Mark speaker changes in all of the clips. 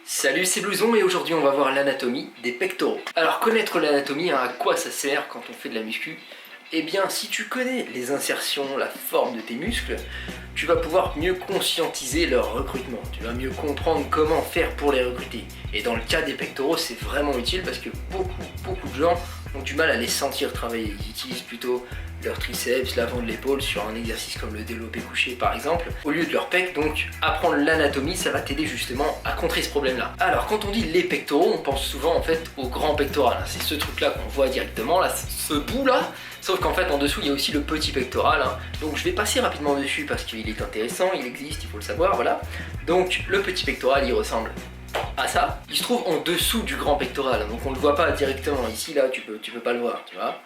Speaker 1: Salut, c'est Blouson et aujourd'hui on va voir l'anatomie des pectoraux. Alors connaître l'anatomie, à quoi ça sert quand on fait de la muscu? Eh bien si tu connais les insertions, la forme de tes muscles, tu vas pouvoir mieux conscientiser leur recrutement. Tu vas mieux comprendre comment faire pour les recruter. Et dans le cas des pectoraux, c'est vraiment utile parce que beaucoup de gens ont du mal à les sentir travailler. Ils utilisent plutôt leur triceps, l'avant de l'épaule sur un exercice comme le développé couché par exemple, au lieu de leur pec. Donc apprendre l'anatomie, ça va t'aider justement à contrer ce problème là. Alors quand on dit les pectoraux, on pense souvent en fait au grand pectoral. C'est ce truc là qu'on voit directement, là, ce bout là. Sauf qu'en fait en dessous il y a aussi le petit pectoral, Donc je vais passer rapidement dessus parce qu'il est intéressant, il existe, il faut le savoir, voilà. Donc le petit pectoral il ressemble à ça. Il se trouve en dessous du grand pectoral, donc on ne le voit pas directement. Ici là tu peux pas le voir, tu vois.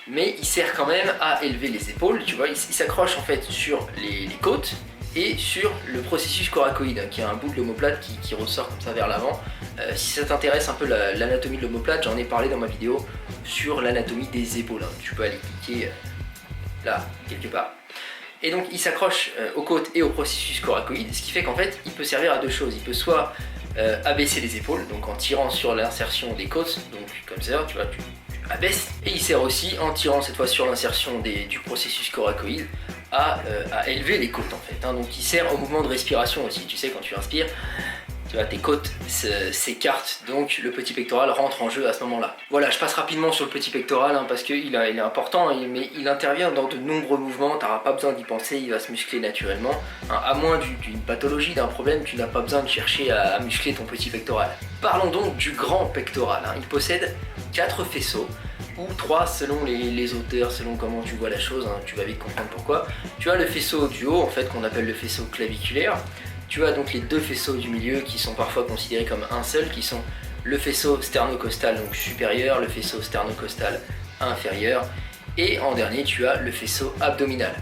Speaker 1: Mais il sert quand même à élever les épaules, tu vois. Il s'accroche en fait sur les côtes et sur le processus coracoïde, qui est un bout de l'omoplate qui ressort comme ça vers l'avant. Si ça t'intéresse un peu l'anatomie de l'omoplate, j'en ai parlé dans ma vidéo sur l'anatomie des épaules. Tu peux aller cliquer là, quelque part. Et donc il s'accroche aux côtes et au processus coracoïde, ce qui fait qu'en fait il peut servir à deux choses. Il peut soit abaisser les épaules, donc en tirant sur l'insertion des côtes, donc comme ça, tu vois, tu abaisse. Et il sert aussi, en tirant cette fois sur l'insertion du processus coracoïde, à élever les côtes en fait. Donc il sert au mouvement de respiration aussi. Tu sais, quand tu inspires, tu vois, tes côtes s'écartent, donc le petit pectoral rentre en jeu à ce moment-là. Voilà, je passe rapidement sur le petit pectoral parce qu'il est important, mais il intervient dans de nombreux mouvements, tu n'auras pas besoin d'y penser, il va se muscler naturellement. À moins d'une pathologie, d'un problème, tu n'as pas besoin de chercher à muscler ton petit pectoral. Parlons donc du grand pectoral. Il possède 4 faisceaux, ou 3 selon les auteurs, selon comment tu vois la chose, tu vas vite comprendre pourquoi. Tu as le faisceau du haut, en fait, qu'on appelle le faisceau claviculaire. Tu as donc les deux faisceaux du milieu qui sont parfois considérés comme un seul, qui sont le faisceau sternocostal donc supérieur, le faisceau sternocostal inférieur, et en dernier tu as le faisceau abdominal.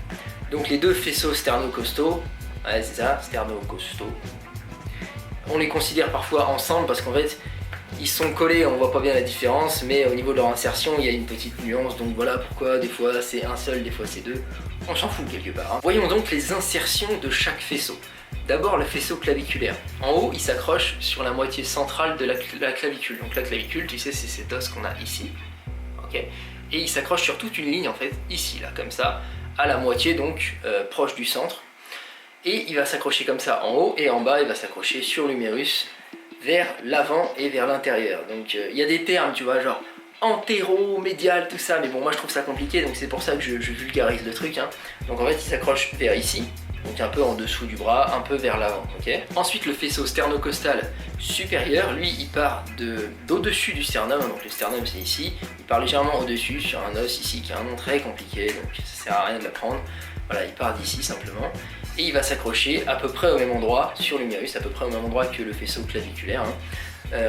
Speaker 1: Donc les deux faisceaux sternocostaux, ouais, c'est ça, sternocostaux, on les considère parfois ensemble parce qu'en fait ils sont collés, on voit pas bien la différence, mais au niveau de leur insertion il y a une petite nuance, donc voilà pourquoi des fois c'est un seul, des fois c'est deux, on s'en fout quelque part. Voyons donc les insertions de chaque faisceau. D'abord le faisceau claviculaire. En haut, il s'accroche sur la moitié centrale de la clavicule. Donc la clavicule, tu sais, c'est cet os qu'on a ici. Ok. Et il s'accroche sur toute une ligne, en fait, ici, là, comme ça, à la moitié, donc proche du centre. Et il va s'accrocher comme ça en haut, et en bas, il va s'accrocher sur l'humérus, vers l'avant et vers l'intérieur. Donc il y a des termes, tu vois, genre antéro, médial, tout ça, mais bon, moi je trouve ça compliqué, donc c'est pour ça que je vulgarise le truc. Donc en fait, il s'accroche vers ici. Donc un peu en dessous du bras, un peu vers l'avant, ok. Ensuite le faisceau sternocostal supérieur, lui il part d'au-dessus du sternum, donc le sternum c'est ici, il part légèrement au-dessus sur un os ici qui a un nom très compliqué, donc ça sert à rien de l'apprendre. Voilà, il part d'ici simplement, et il va s'accrocher à peu près au même endroit sur l'humérus, à peu près au même endroit que le faisceau claviculaire.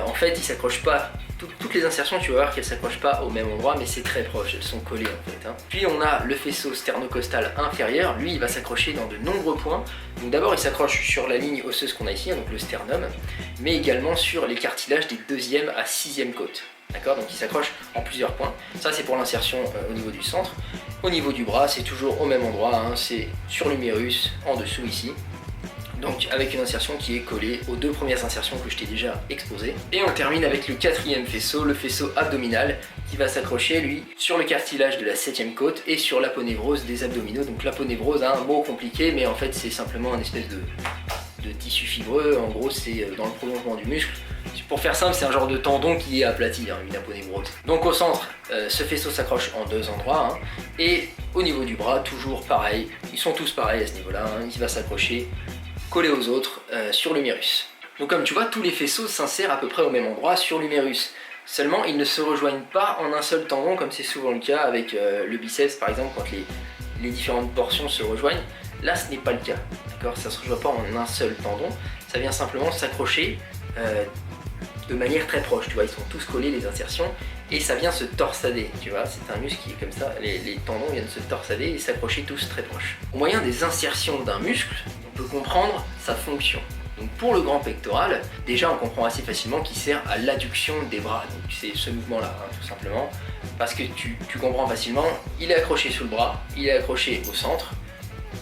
Speaker 1: En fait il s'accroche pas, toutes les insertions tu vas voir qu'elles s'accrochent pas au même endroit, mais c'est très proche, elles sont collées en fait. Puis on a le faisceau sternocostal inférieur, lui il va s'accrocher dans de nombreux points. Donc d'abord il s'accroche sur la ligne osseuse qu'on a ici, donc le sternum, mais également sur les cartilages des 2e à 6e côtes. D'accord, donc il s'accroche en plusieurs points. Ça c'est pour l'insertion au niveau du centre. Au niveau du bras c'est toujours au même endroit, c'est sur l'humérus, en dessous ici. Donc avec une insertion qui est collée aux deux premières insertions que je t'ai déjà exposées. Et on termine avec le 4e faisceau, le faisceau abdominal, qui va s'accrocher lui sur le cartilage de la 7e côte et sur l'aponévrose des abdominaux. Donc l'aponévrose, un mot compliqué, mais en fait c'est simplement un espèce de tissu fibreux, en gros c'est dans le prolongement du muscle. Pour faire simple, c'est un genre de tendon qui est aplati, une aponévrose. Donc au centre, ce faisceau s'accroche en deux endroits, et au niveau du bras, toujours pareil, ils sont tous pareils à ce niveau-là, il va s'accrocher collé aux autres sur l'humérus. Donc comme tu vois, tous les faisceaux s'insèrent à peu près au même endroit sur l'humérus. Seulement, ils ne se rejoignent pas en un seul tendon, comme c'est souvent le cas avec le biceps par exemple, quand les différentes portions se rejoignent. Là, ce n'est pas le cas, d'accord. Ça ne se rejoint pas en un seul tendon, ça vient simplement s'accrocher de manière très proche, tu vois, ils sont tous collés les insertions, et ça vient se torsader, tu vois, c'est un muscle qui est comme ça, les tendons viennent se torsader et s'accrocher tous très proches. Au moyen des insertions d'un muscle, on peut comprendre sa fonction. Donc pour le grand pectoral, déjà on comprend assez facilement qu'il sert à l'adduction des bras, donc c'est ce mouvement-là, tout simplement, parce que tu comprends facilement, il est accroché sous le bras, il est accroché au centre,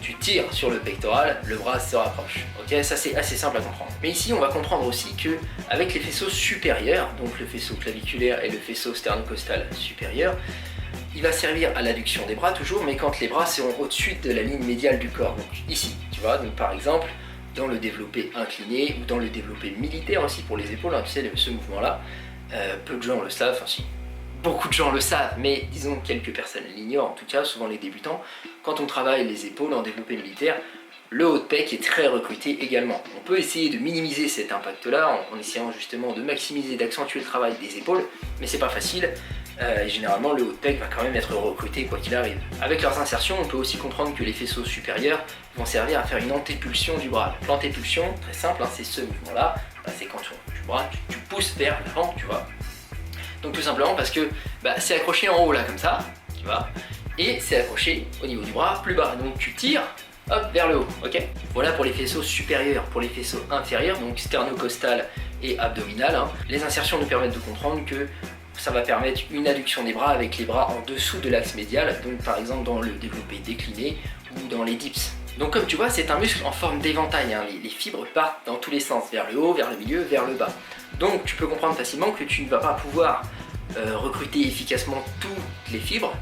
Speaker 1: tu tires sur le pectoral, le bras se rapproche. Ok, ça c'est assez simple à comprendre. Mais ici, on va comprendre aussi que avec les faisceaux supérieurs, donc le faisceau claviculaire et le faisceau sternocostal supérieur, il va servir à l'adduction des bras toujours, mais quand les bras seront au-dessus de la ligne médiale du corps. Donc ici, tu vois, donc par exemple, dans le développé incliné ou dans le développé militaire aussi pour les épaules, hein, tu sais, ce mouvement-là, peu de gens le savent, enfin si, beaucoup de gens le savent, mais disons quelques personnes l'ignorent, en tout cas souvent les débutants. Quand on travaille les épaules en développé militaire, le haut de pec est très recruté également. On peut essayer de minimiser cet impact-là en essayant justement de maximiser, d'accentuer le travail des épaules, mais c'est pas facile. Et généralement le haut de pec va quand même être recruté quoi qu'il arrive. Avec leurs insertions, on peut aussi comprendre que les faisceaux supérieurs vont servir à faire une antépulsion du bras. L'antépulsion, très simple, hein, c'est ce mouvement-là, c'est quand tu pousses vers l'avant, tu vois. Donc tout simplement parce que c'est accroché en haut là comme ça, tu vois, et c'est accroché au niveau du bras plus bas. Donc tu tires, hop, vers le haut, ok. Voilà pour les faisceaux supérieurs. Pour les faisceaux inférieurs, donc sternocostal et abdominal, hein, les insertions nous permettent de comprendre que ça va permettre une adduction des bras avec les bras en dessous de l'axe médial, donc par exemple dans le développé décliné ou dans les dips. Donc comme tu vois, c'est un muscle en forme d'éventail, hein. Les fibres partent dans tous les sens, vers le haut, vers le milieu, vers le bas. Donc tu peux comprendre facilement que tu ne vas pas pouvoir recruter efficacement toutes les fibres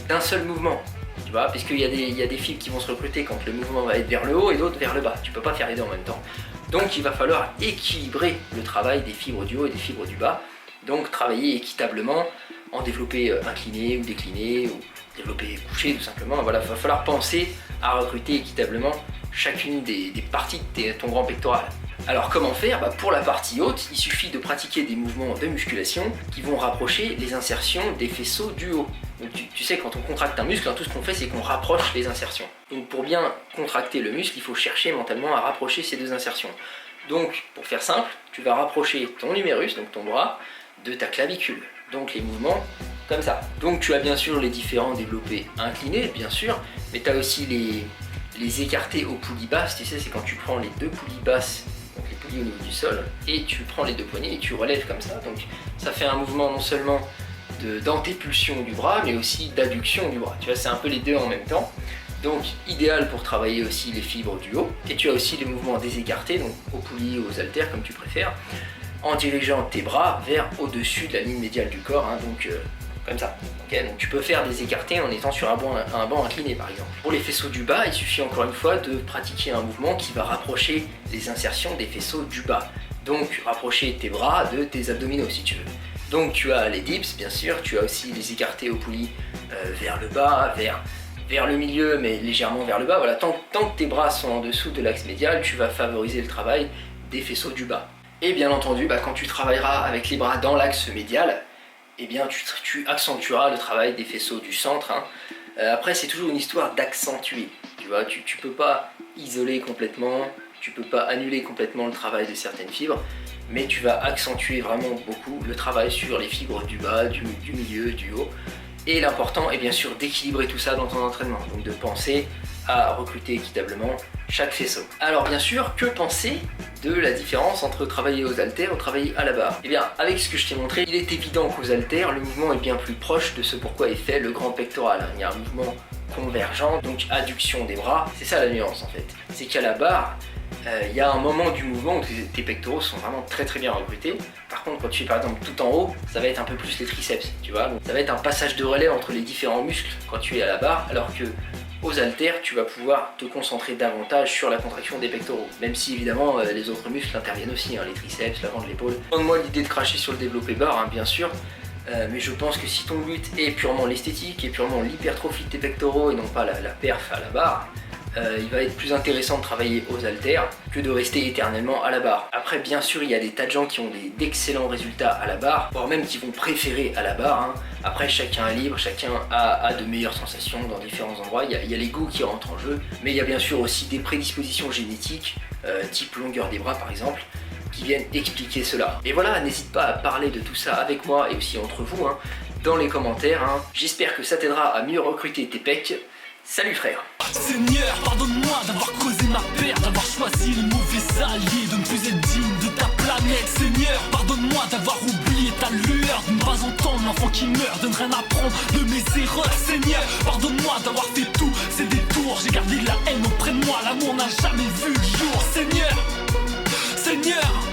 Speaker 1: d'un seul mouvement, tu vois, puisqu'il y a des fibres qui vont se recruter quand le mouvement va être vers le haut et d'autres vers le bas. Tu peux pas faire les deux en même temps. Donc il va falloir équilibrer le travail des fibres du haut et des fibres du bas. Donc travailler équitablement en développé incliné ou décliné ou développé couché tout simplement. Voilà, il va falloir penser à recruter équitablement chacune des parties de ton grand pectoral. Alors comment faire? Pour la partie haute, il suffit de pratiquer des mouvements de musculation qui vont rapprocher les insertions des faisceaux du haut. Donc tu sais, quand on contracte un muscle, hein, tout ce qu'on fait c'est qu'on rapproche les insertions. Donc pour bien contracter le muscle, il faut chercher mentalement à rapprocher ces deux insertions. Donc pour faire simple, tu vas rapprocher ton humérus, donc ton bras, de ta clavicule. Donc les mouvements comme ça. Donc tu as bien sûr les différents développés inclinés, bien sûr, mais tu as aussi les écartés aux poulies basses. Tu sais, c'est quand tu prends les deux poulies basses, donc les poulies au niveau du sol, et tu prends les deux poignets et tu relèves comme ça. Donc ça fait un mouvement non seulement d'antépulsion du bras, mais aussi d'adduction du bras. Tu vois, c'est un peu les deux en même temps. Donc idéal pour travailler aussi les fibres du haut. Et tu as aussi les mouvements désécartés, donc aux poulies, aux haltères comme tu préfères, en dirigeant tes bras vers au-dessus de la ligne médiale du corps, hein, donc comme ça. Okay, donc tu peux faire des écartés en étant sur un banc incliné par exemple. Pour les faisceaux du bas, il suffit encore une fois de pratiquer un mouvement qui va rapprocher les insertions des faisceaux du bas. Donc rapprocher tes bras de tes abdominaux si tu veux. Donc tu as les dips bien sûr, tu as aussi les écartés aux poulies vers le bas, vers le milieu mais légèrement vers le bas. Voilà, tant que tes bras sont en dessous de l'axe médial, tu vas favoriser le travail des faisceaux du bas. Et bien entendu, quand tu travailleras avec les bras dans l'axe médial, eh bien tu accentueras le travail des faisceaux du centre, hein. Après c'est toujours une histoire d'accentuer, tu vois, tu peux pas isoler complètement, tu peux pas annuler complètement le travail de certaines fibres, mais tu vas accentuer vraiment beaucoup le travail sur les fibres du bas, du milieu, du haut. Et l'important est bien sûr d'équilibrer tout ça dans ton entraînement, donc de penser à recruter équitablement chaque faisceau. Alors bien sûr, que penser de la différence entre travailler aux haltères ou travailler à la barre? Eh bien, avec ce que je t'ai montré, il est évident qu'aux haltères, le mouvement est bien plus proche de ce pourquoi est fait le grand pectoral. Il y a un mouvement convergent, donc adduction des bras, c'est ça la nuance en fait. C'est qu'à la barre, il y a un moment du mouvement où tes pectoraux sont vraiment très bien recrutés. Par contre, quand tu es par exemple tout en haut, ça va être un peu plus les triceps, tu vois. Donc, ça va être un passage de relais entre les différents muscles quand tu es à la barre, alors que aux haltères, tu vas pouvoir te concentrer davantage sur la contraction des pectoraux. Même si évidemment les autres muscles interviennent aussi, hein, les triceps, l'avant de l'épaule. Donne-moi l'idée de cracher sur le développé barre, hein, bien sûr. Mais je pense que si ton but est purement l'esthétique et purement l'hypertrophie de tes pectoraux et non pas la perf à la barre, il va être plus intéressant de travailler aux haltères que de rester éternellement à la barre. Après bien sûr il y a des tas de gens qui ont d'excellents résultats à la barre, voire même qui vont préférer à la barre, hein. Après chacun est libre, chacun a de meilleures sensations dans différents endroits, il y a les goûts qui rentrent en jeu, mais il y a bien sûr aussi des prédispositions génétiques, type longueur des bras par exemple, qui viennent expliquer cela. Et voilà, n'hésite pas à parler de tout ça avec moi et aussi entre vous, hein, dans les commentaires, hein. J'espère que ça t'aidera à mieux recruter tes pecs. Salut frère.
Speaker 2: Seigneur, pardonne-moi d'avoir causé ma perte, d'avoir choisi le mauvais allié, de ne plus être digne de ta planète. Seigneur, pardonne-moi d'avoir oublié ta lueur de ne pas entendre l'enfant qui meurt, de ne rien apprendre de mes erreurs. Seigneur, pardonne-moi d'avoir fait tous ces détours. J'ai gardé la haine auprès de moi, l'amour n'a jamais vu le jour. Seigneur, Seigneur,